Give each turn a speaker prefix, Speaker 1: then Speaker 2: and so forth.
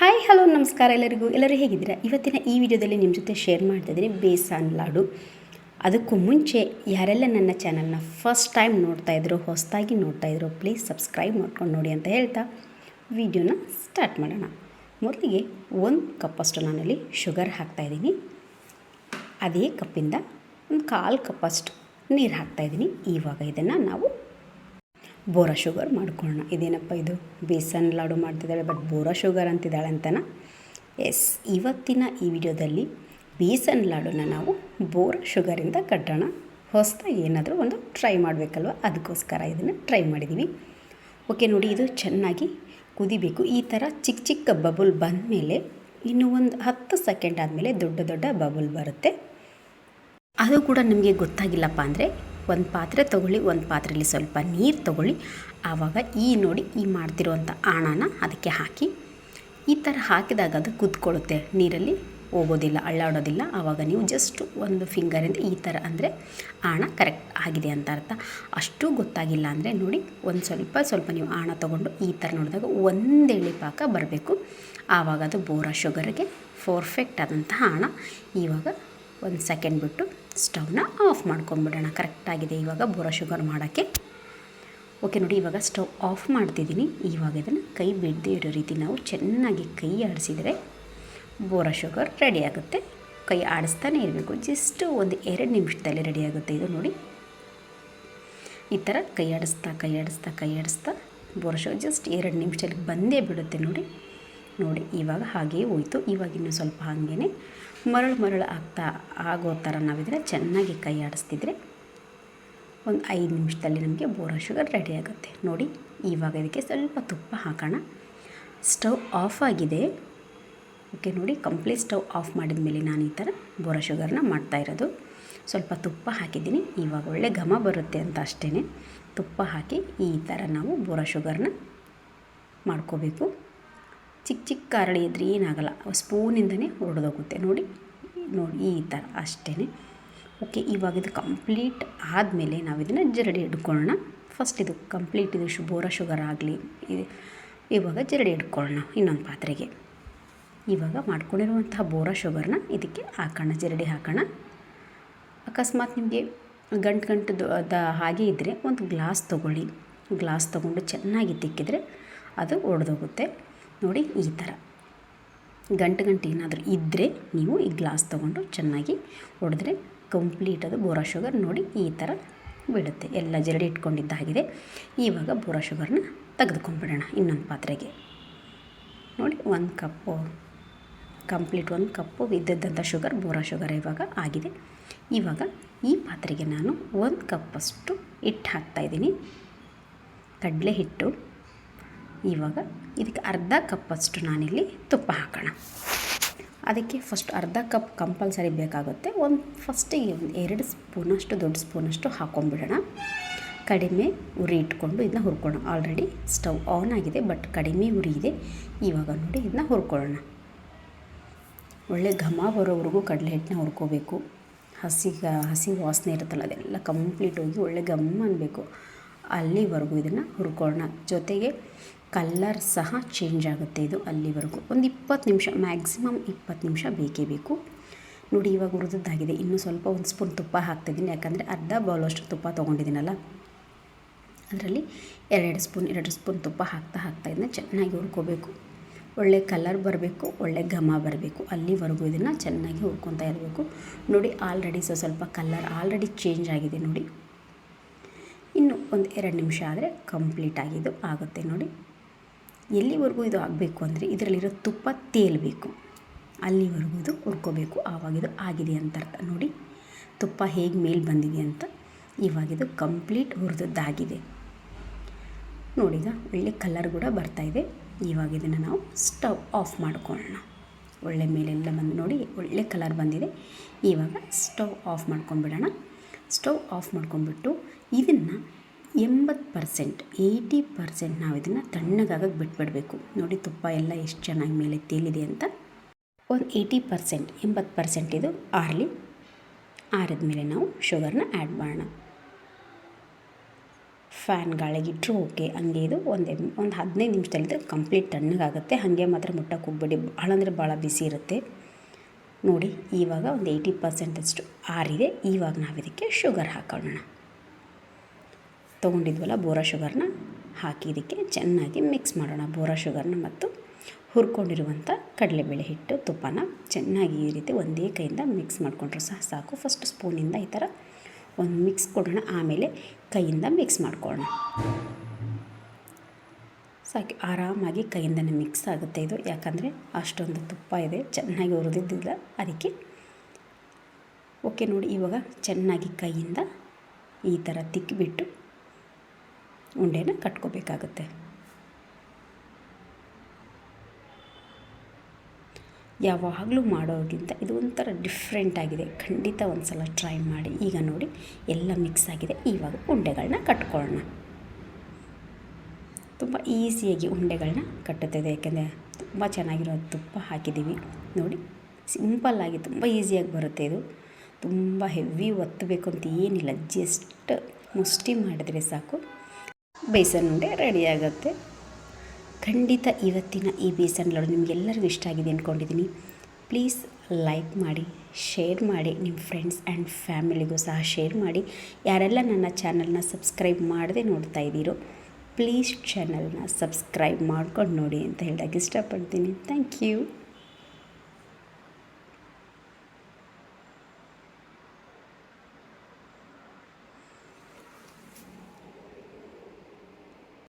Speaker 1: Hi hello ನಮಸ್ಕಾರ ಎಲ್ಲರೂ ಹೇಗಿದ್ದೀರಾ? ಇವತ್ತಿನ ಈ ವಿಡಿಯೋದಲ್ಲಿ ನಿಮ್ಮ ಜೊತೆ ಶೇರ್ ಮಾಡ್ತಾಯಿದ್ದೀನಿ ಬೇಸನ್ ಲಾಡು. ಅದಕ್ಕೂ ಮುಂಚೆ ಯಾರೆಲ್ಲ ನನ್ನ ಚಾನಲ್ನ ಫಸ್ಟ್ ಟೈಮ್ ನೋಡ್ತಾಯಿದ್ರು, ಹೊಸದಾಗಿ ನೋಡ್ತಾಯಿದ್ರು, ಪ್ಲೀಸ್ ಸಬ್ಸ್ಕ್ರೈಬ್ ಮಾಡ್ಕೊಂಡು ನೋಡಿ ಅಂತ ಹೇಳ್ತಾ ವಿಡಿಯೋನ ಸ್ಟಾರ್ಟ್ ಮಾಡೋಣ. ಮೊದಲಿಗೆ 1 ಕಪ್ಪಷ್ಟು ನಾನಲ್ಲಿ ಶುಗರ್ ಹಾಕ್ತಾಯಿದ್ದೀನಿ. ಅದೇ ಕಪ್ಪಿಂದ ಒಂದು 1/4 ಕಪ್ಪಷ್ಟು ನೀರು ಹಾಕ್ತಾಯಿದ್ದೀನಿ. ಇವಾಗ ಇದನ್ನು ನಾವು ಬೋರಾ ಶುಗರ್ ಮಾಡ್ಕೊಳ್ಳೋಣ. ಇದೇನಪ್ಪ ಇದು ಬೇಸನ್ ಲಾಡು ಮಾಡ್ತಿದ್ದಾಳೆ ಬಟ್ ಬೋರಾ ಶುಗರ್ ಅಂತಿದ್ದಾಳೆ ಅಂತನ? ಎಸ್, ಇವತ್ತಿನ ಈ ವಿಡಿಯೋದಲ್ಲಿ ಬೇಸನ್ ಲಾಡನ್ನ ನಾವು ಬೋರಾ ಶುಗರಿಂದ ಕಟ್ಟೋಣ. ಹೊಸದಾಗಿ ಏನಾದರೂ ಒಂದು ಟ್ರೈ ಮಾಡಬೇಕಲ್ವ, ಅದಕ್ಕೋಸ್ಕರ ಇದನ್ನು ಟ್ರೈ ಮಾಡಿದ್ದೀವಿ. ಓಕೆ ನೋಡಿ, ಇದು ಚೆನ್ನಾಗಿ ಕುದಿಬೇಕು. ಈ ಥರ ಚಿಕ್ಕ ಚಿಕ್ಕ ಬಬಲ್ ಬಂದ ಮೇಲೆ ಇನ್ನೂ ಒಂದು 10 ಸೆಕೆಂಡ್ ಆದಮೇಲೆ ದೊಡ್ಡ ದೊಡ್ಡ ಬಬಲ್ ಬರುತ್ತೆ. ಅದು ಕೂಡ ನಿಮಗೆ ಗೊತ್ತಾಗಿಲ್ಲಪ್ಪ ಅಂದರೆ ಒಂದು ಪಾತ್ರೆ ತೊಗೊಳ್ಳಿ, ಒಂದು ಪಾತ್ರೆಯಲ್ಲಿ ಸ್ವಲ್ಪ ನೀರು ತೊಗೊಳ್ಳಿ. ಆವಾಗ ನೋಡಿ ಈ ಮಾಡ್ತಿರುವಂಥ ಆಣನ ಅದಕ್ಕೆ ಹಾಕಿ ಈ ಥರ ಹಾಕಿದಾಗ ಅದು ಕುದ್ಕೊಳ್ಳುತ್ತೆ, ನೀರಲ್ಲಿ ಹೋಗೋದಿಲ್ಲ, ಅಳ್ಳಾಡೋದಿಲ್ಲ. ಆವಾಗ ನೀವು ಜಸ್ಟ್ ಒಂದು ಫಿಂಗರಿಂದ ಈ ಥರ ಅಂದರೆ ಆಣ ಕರೆಕ್ಟ್ ಆಗಿದೆ ಅಂತ ಅರ್ಥ. ಅಷ್ಟು ಗೊತ್ತಾಗಿಲ್ಲ ಅಂದರೆ ನೋಡಿ ಒಂದು ಸ್ವಲ್ಪ ನೀವು ಆಣ ತೊಗೊಂಡು ಈ ಥರ ನೋಡಿದಾಗ ಒಂದೇಳಿ ಪಾಕ ಬರಬೇಕು. ಆವಾಗ ಅದು ಬೋರಾ ಶುಗರ್ಗೆ ಪರ್ಫೆಕ್ಟ್ ಆದಂತಹ ಆಣ. ಇವಾಗ 1 ಸೆಕೆಂಡ್ ಬಿಟ್ಟು ಸ್ಟವ್ನ ಆಫ್ ಮಾಡ್ಕೊಂಬಿಡೋಣ. ಕರೆಕ್ಟಾಗಿದೆ ಇವಾಗ ಬೋರಾ ಶುಗರ್ ಮಾಡೋಕ್ಕೆ. ಓಕೆ ನೋಡಿ, ಇವಾಗ ಸ್ಟವ್ ಆಫ್ ಮಾಡ್ತಿದ್ದೀನಿ. ಇವಾಗ ಇದನ್ನು ಕೈ ಬಿಡದೇ ಇರೋ ರೀತಿ ನಾವು ಚೆನ್ನಾಗಿ ಕೈ ಆಡಿಸಿದರೆ ಬೋರಾ ಶುಗರ್ ರೆಡಿ ಆಗುತ್ತೆ. ಕೈ ಆಡಿಸ್ತಾನೆ ಇರಬೇಕು, ಜಸ್ಟ್ ಒಂದು 2 ನಿಮಿಷದಲ್ಲಿ ರೆಡಿ ಆಗುತ್ತೆ ಇದು. ನೋಡಿ ಈ ಥರ ಕೈ ಆಡಿಸ್ತಾ ಬೋರಾ ಶುಗರ್ ಜಸ್ಟ್ 2 ನಿಮಿಷದಲ್ಲಿ ಬಂದೇ ಬಿಡುತ್ತೆ. ನೋಡಿ ಇವಾಗ ಹಾಗೇ ಹೋಯಿತು. ಇವಾಗ ಇನ್ನೂ ಸ್ವಲ್ಪ ಹಾಗೇ ಮರಳು ಆಗೋ ಥರ ನಾವಿದ್ರೆ ಚೆನ್ನಾಗಿ ಕೈ ಆಡಿಸ್ತಿದ್ರೆ ಒಂದು 5 ನಿಮಿಷದಲ್ಲಿ ನಮಗೆ ಬೋರಾ ಶುಗರ್ ರೆಡಿ ಆಗುತ್ತೆ. ನೋಡಿ ಇವಾಗ ಇದಕ್ಕೆ ಸ್ವಲ್ಪ ತುಪ್ಪ ಹಾಕೋಣ. ಸ್ಟವ್ ಆಫ್ ಆಗಿದೆ. ಓಕೆ ನೋಡಿ, ಕಂಪ್ಲೀಟ್ ಸ್ಟವ್ ಆಫ್ ಮಾಡಿದ ಮೇಲೆ ನಾನು ಈ ಥರ ಬೋರಾ ಶುಗರ್ನ ಮಾಡ್ತಾಯಿರೋದು. ಸ್ವಲ್ಪ ತುಪ್ಪ ಹಾಕಿದ್ದೀನಿ. ಇವಾಗ ಒಳ್ಳೆ ಘಮ ಬರುತ್ತೆ ಅಂತ ಅಷ್ಟೇ. ತುಪ್ಪ ಹಾಕಿ ಈ ಥರ ನಾವು ಬೋರಾ ಶುಗರ್ನ ಮಾಡ್ಕೋಬೇಕು. ಚಿಕ್ಕ ಅರಳಿ ಇದ್ರೆ ಏನಾಗಲ್ಲ, ಸ್ಪೂನಿಂದನೇ ಹೊಡೆದೋಗುತ್ತೆ. ನೋಡಿ ಈ ಥರ ಅಷ್ಟೇ. ಓಕೆ, ಇವಾಗ ಇದು ಕಂಪ್ಲೀಟ್ ಆದಮೇಲೆ ನಾವು ಇದನ್ನು ಜರಡಿ ಹಿಡ್ಕೊಳ್ಳೋಣ. ಫಸ್ಟ್ ಇದು ಕಂಪ್ಲೀಟ್ ಇದು ಬೋರಾ ಶುಗರ್ ಆಗಲಿ. ಇವಾಗ ಜರಡಿ ಹಿಡ್ಕೊಳ್ಳೋಣ ಇನ್ನೊಂದು ಪಾತ್ರೆಗೆ. ಇವಾಗ ಮಾಡ್ಕೊಂಡಿರುವಂತಹ ಬೋರಾ ಶುಗರ್ನ ಇದಕ್ಕೆ ಹಾಕೋಣ, ಜರಡಿ ಹಾಕೋಣ. ಅಕಸ್ಮಾತ್ ನಿಮಗೆ ಗಂಟು ಹಾಗೆ ಇದ್ದರೆ ಒಂದು ಗ್ಲಾಸ್ ತೊಗೊಳ್ಳಿ. ಗ್ಲಾಸ್ ತೊಗೊಂಡು ಚೆನ್ನಾಗಿ ತಿಕ್ಕಿದರೆ ಅದು ಒಡೆದೋಗುತ್ತೆ. ನೋಡಿ ಈ ಥರ ಗಂಟು ಏನಾದರೂ ಇದ್ದರೆ ನೀವು ಈ ಗ್ಲಾಸ್ ತೊಗೊಂಡು ಚೆನ್ನಾಗಿ ಹೊಡೆದ್ರೆ ಕಂಪ್ಲೀಟ್ ಅದು ಬೋರಾ ಶುಗರ್ ನೋಡಿ ಈ ಥರ ಬಿಡುತ್ತೆ. ಎಲ್ಲ ಜರಡಿ ಇಟ್ಕೊಂಡಿದ್ದಾಗಿದೆ. ಇವಾಗ ಬೋರಾ ಶುಗರ್ನ ತೆಗೆದುಕೊಂಡ್ಬಿಡೋಣ ಇನ್ನೊಂದು ಪಾತ್ರೆಗೆ. ನೋಡಿ 1 ಕಪ್ಪು ಕಂಪ್ಲೀಟ್ 1 ಕಪ್ಪು ಇದ್ದದ್ದಂಥ ಶುಗರ್ ಬೋರಾ ಶುಗರ್ ಇವಾಗ ಆಗಿದೆ. ಇವಾಗ ಈ ಪಾತ್ರೆಗೆ ನಾನು 1 ಕಪ್ಪಷ್ಟು ಹಿಟ್ಟು ಹಾಕ್ತಾಯಿದ್ದೀನಿ, ಕಡಲೆ ಹಿಟ್ಟು. ಇವಾಗ ಇದಕ್ಕೆ ಅರ್ಧ ಕಪ್ಪಷ್ಟು ನಾನಿಲ್ಲಿ ತುಪ್ಪ ಹಾಕೋಣ. ಅದಕ್ಕೆ ಫಸ್ಟ್ ಅರ್ಧ ಕಪ್ ಕಂಪಲ್ಸರಿ ಬೇಕಾಗುತ್ತೆ. ಫಸ್ಟಿಗೆ 2 ಸ್ಪೂನಷ್ಟು ದೊಡ್ಡ ಸ್ಪೂನಷ್ಟು ಹಾಕ್ಕೊಂಬಿಡೋಣ. ಕಡಿಮೆ ಉರಿ ಇಟ್ಕೊಂಡು ಇದನ್ನ ಹುರ್ಕೊಳ್ಳೋಣ. ಆಲ್ರೆಡಿ ಸ್ಟವ್ ಆನ್ ಆಗಿದೆ ಬಟ್ ಕಡಿಮೆ ಉರಿ ಇದೆ. ಇವಾಗ ನೋಡಿ ಇದನ್ನ ಹುರ್ಕೊಳ್ಳೋಣ. ಒಳ್ಳೆ ಘಮ ಬರೋವರೆಗೂ ಕಡಲೆ ಹಿಟ್ಟನ್ನ ಹುರ್ಕೋಬೇಕು. ಹಸಿ ವಾಸನೆ ಇರುತ್ತಲ್ಲ ಅದೆಲ್ಲ ಕಂಪ್ಲೀಟ್ ಹೋಗಿ ಒಳ್ಳೆ ಘಮ ಅನ್ನಬೇಕು, ಅಲ್ಲಿವರೆಗೂ ಇದನ್ನು ಹುರ್ಕೊಳ್ಳೋಣ. ಜೊತೆಗೆ ಕಲ್ಲರ್ ಸಹ ಚೇಂಜ್ ಆಗುತ್ತೆ ಇದು ಅಲ್ಲಿವರೆಗೂ. ಒಂದು 20 ನಿಮಿಷ, ಮ್ಯಾಕ್ಸಿಮಮ್ 20 ನಿಮಿಷ ಬೇಕೇ ಬೇಕು. ನೋಡಿ ಇವಾಗ ಹುರಿದಾಗಿದೆ. ಇನ್ನೂ ಸ್ವಲ್ಪ 1 ಸ್ಪೂನ್ ತುಪ್ಪ ಹಾಕ್ತಿದ್ದೀನಿ, ಯಾಕಂದರೆ ಅರ್ಧ ಬೌಲಷ್ಟು ತುಪ್ಪ ತೊಗೊಂಡಿದ್ದೀನಲ್ಲ, ಅದರಲ್ಲಿ 2 ಸ್ಪೂನ್ ತುಪ್ಪ ಹಾಕ್ತಾ ಇದನ್ನು ಚೆನ್ನಾಗಿ ಹುರ್ಕೋಬೇಕು. ಒಳ್ಳೆ ಕಲರ್ ಬರಬೇಕು, ಒಳ್ಳೆ ಘಮ ಬರಬೇಕು, ಅಲ್ಲಿವರೆಗೂ ಇದನ್ನು ಚೆನ್ನಾಗಿ ಹುರ್ಕೊತಾ ಇರಬೇಕು. ನೋಡಿ ಆಲ್ರೆಡಿ ಸ್ವಲ್ಪ ಕಲರ್ ಆಲ್ರೆಡಿ ಚೇಂಜ್ ಆಗಿದೆ. ನೋಡಿ ಇನ್ನು ಒಂದು 2 ನಿಮಿಷ ಆದರೆ ಕಂಪ್ಲೀಟ್ ಆಗಿದ್ದು ಆಗುತ್ತೆ. ನೋಡಿ ಎಲ್ಲಿವರೆಗೂ ಇದು ಆಗಬೇಕು ಅಂದರೆ ಇದರಲ್ಲಿರೋ ತುಪ್ಪ ತೇಲಬೇಕು, ಅಲ್ಲಿವರೆಗೂ ಇದು ಹುರ್ಕೋಬೇಕು. ಆವಾಗಿದು ಆಗಿದೆ ಅಂತ ಅರ್ಥ. ನೋಡಿ ತುಪ್ಪ ಹೇಗೆ ಮೇಲೆ ಬಂದಿದೆ ಅಂತ. ಇವಾಗಿದು ಕಂಪ್ಲೀಟ್ ಹುರಿದದ್ದಾಗಿದೆ. ನೋಡಿದ ಒಳ್ಳೆ ಕಲರ್ ಕೂಡ ಬರ್ತಾಯಿದೆ. ಇವಾಗ ಇದನ್ನು ನಾವು ಸ್ಟವ್ ಆಫ್ ಮಾಡ್ಕೊಳ್ಳೋಣ. ಒಳ್ಳೆ ಮೇಲೆಲ್ಲ ಬಂದು ನೋಡಿ ಒಳ್ಳೆ ಕಲರ್ ಬಂದಿದೆ. ಇವಾಗ ಸ್ಟವ್ ಆಫ್ ಮಾಡ್ಕೊಂಬಿಡೋಣ. ಸ್ಟವ್ ಆಫ್ ಮಾಡ್ಕೊಂಬಿಟ್ಟು ಇದನ್ನು 80% 80% ನಾವು ಇದನ್ನು ತಣ್ಣಗಾಗಕ್ಕೆ ಬಿಟ್ಬಿಡಬೇಕು. ನೋಡಿ ತುಪ್ಪ ಎಲ್ಲ ಎಷ್ಟು ಚೆನ್ನಾಗಿ ಮೇಲೆ ತೇಲಿದೆ ಅಂತ. ಒಂದು 80% 80% ಇದು ಆರಿದ ಮೇಲೆ ನಾವು ಶುಗರ್ನ ಆ್ಯಡ್ ಮಾಡೋಣ. ಫ್ಯಾನ್ ಗಾಳಿಗಿಟ್ಟರು ಓಕೆ. ಹಂಗೆ ಇದು ಒಂದು 15 ನಿಮಿಷದಲ್ಲಿದ್ದರೆ ಕಂಪ್ಲೀಟ್ ತಣ್ಣಗಾಗುತ್ತೆ. ಹಾಗೆ ಮಾತ್ರ ಮುಟ್ಟಕ್ಕೆ ಹೋಗ್ಬೇಡಿ, ಭಾಳ ಅಂದರೆ ಭಾಳ ಬಿಸಿ ಇರುತ್ತೆ. ನೋಡಿ ಇವಾಗ ಒಂದು 80% ಆರಿದೆ. ಇವಾಗ ನಾವು ಇದಕ್ಕೆ ಶುಗರ್ ಹಾಕೊಳ್ಳೋಣ. ತೊಗೊಂಡಿದ್ವಲ್ಲ ಬೋರಾ ಶುಗರ್ನ ಹಾಕಿ ಇದಕ್ಕೆ ಚೆನ್ನಾಗಿ ಮಿಕ್ಸ್ ಮಾಡೋಣ. ಬೋರಾ ಶುಗರ್ನ ಮತ್ತು ಹುರ್ಕೊಂಡಿರುವಂಥ ಕಡಲೆಬೇಳೆ ಹಿಟ್ಟು ತುಪ್ಪನ ಚೆನ್ನಾಗಿ ಈ ರೀತಿ ಒಂದೇ ಕೈಯಿಂದ ಮಿಕ್ಸ್ ಮಾಡಿಕೊಂಡ್ರೆ ಸಹ ಸಾಕು. ಫಸ್ಟ್ ಸ್ಪೂನಿಂದ ಈ ಥರ ಒಂದು ಮಿಕ್ಸ್ ಕೊಡೋಣ, ಆಮೇಲೆ ಕೈಯಿಂದ ಮಿಕ್ಸ್ ಮಾಡ್ಕೊಳ್ಳೋಣ. ಸಾಕು, ಆರಾಮಾಗಿ ಕೈಯಿಂದನೇ ಮಿಕ್ಸ್ ಆಗುತ್ತೆ ಇದು, ಯಾಕಂದರೆ ಅಷ್ಟೊಂದು ತುಪ್ಪ ಇದೆ, ಚೆನ್ನಾಗಿ ಹುರಿದಿದ್ದಿಲ್ಲ ಅದಕ್ಕೆ. ಓಕೆ ನೋಡಿ, ಇವಾಗ ಚೆನ್ನಾಗಿ ಕೈಯಿಂದ ಈ ಥರ ತಿಕ್ಕಿಬಿಟ್ಟು ಉಂಡೆನ ಕಟ್ಕೋಬೇಕಾಗುತ್ತೆ. ಯಾವಾಗಲೂ ಮಾಡೋಕ್ಕಿಂತ ಇದು ಒಂಥರ ಡಿಫ್ರೆಂಟ್ ಆಗಿದೆ. ಖಂಡಿತ ಒಂದು ಸಲ ಟ್ರೈ ಮಾಡಿ. ಈಗ ನೋಡಿ ಎಲ್ಲ ಮಿಕ್ಸ್ ಆಗಿದೆ. ಇವಾಗ ಉಂಡೆಗಳನ್ನ ಕಟ್ಕೊಳ್ಳೋಣ. ತುಂಬ ಈಸಿಯಾಗಿ ಉಂಡೆಗಳನ್ನ ಕಟ್ಟುತ್ತದೆ, ಯಾಕೆಂದರೆ ತುಂಬ ಚೆನ್ನಾಗಿರೋ ತುಪ್ಪ ಹಾಕಿದ್ದೀವಿ. ನೋಡಿ ಸಿಂಪಲ್ಲಾಗಿ ತುಂಬ ಈಸಿಯಾಗಿ ಬರುತ್ತೆ ಇದು. ತುಂಬ ಹೆವಿ ಒತ್ತಬೇಕು ಅಂತ ಏನಿಲ್ಲ, ಜಸ್ಟ್ ಮುಷ್ಟಿ ಮಾಡಿದ್ರೆ ಸಾಕು, ಬೇಸನ್ ಉಂಡೆ ರೆಡಿ ಆಗುತ್ತೆ. ಖಂಡಿತ ಇವತ್ತಿನ ಈ ಬೇಸನ್ ಲಾಡು ನಿಮಗೆಲ್ಲರಿಗೂ ಇಷ್ಟ ಆಗಿದೆ ಅಂದ್ಕೊಂಡಿದ್ದೀನಿ. ಪ್ಲೀಸ್ ಲೈಕ್ ಮಾಡಿ, ಶೇರ್ ಮಾಡಿ, ನಿಮ್ಮ ಫ್ರೆಂಡ್ಸ್ ಆ್ಯಂಡ್ ಫ್ಯಾಮಿಲಿಗೂ ಸಹ ಶೇರ್ ಮಾಡಿ. ಯಾರೆಲ್ಲ ನನ್ನ ಚಾನಲ್ನ ಸಬ್ಸ್ಕ್ರೈಬ್ ಮಾಡದೆ ನೋಡ್ತಾ ಇದ್ದೀರೋ ಪ್ಲೀಸ್ ಚಾನಲ್ನ ಸಬ್ಸ್ಕ್ರೈಬ್ ಮಾಡ್ಕೊಂಡು ನೋಡಿ ಅಂತ ಹೇಳೋಕ್ಕೆ ಇಷ್ಟಪಡ್ತೀನಿ. Thank you.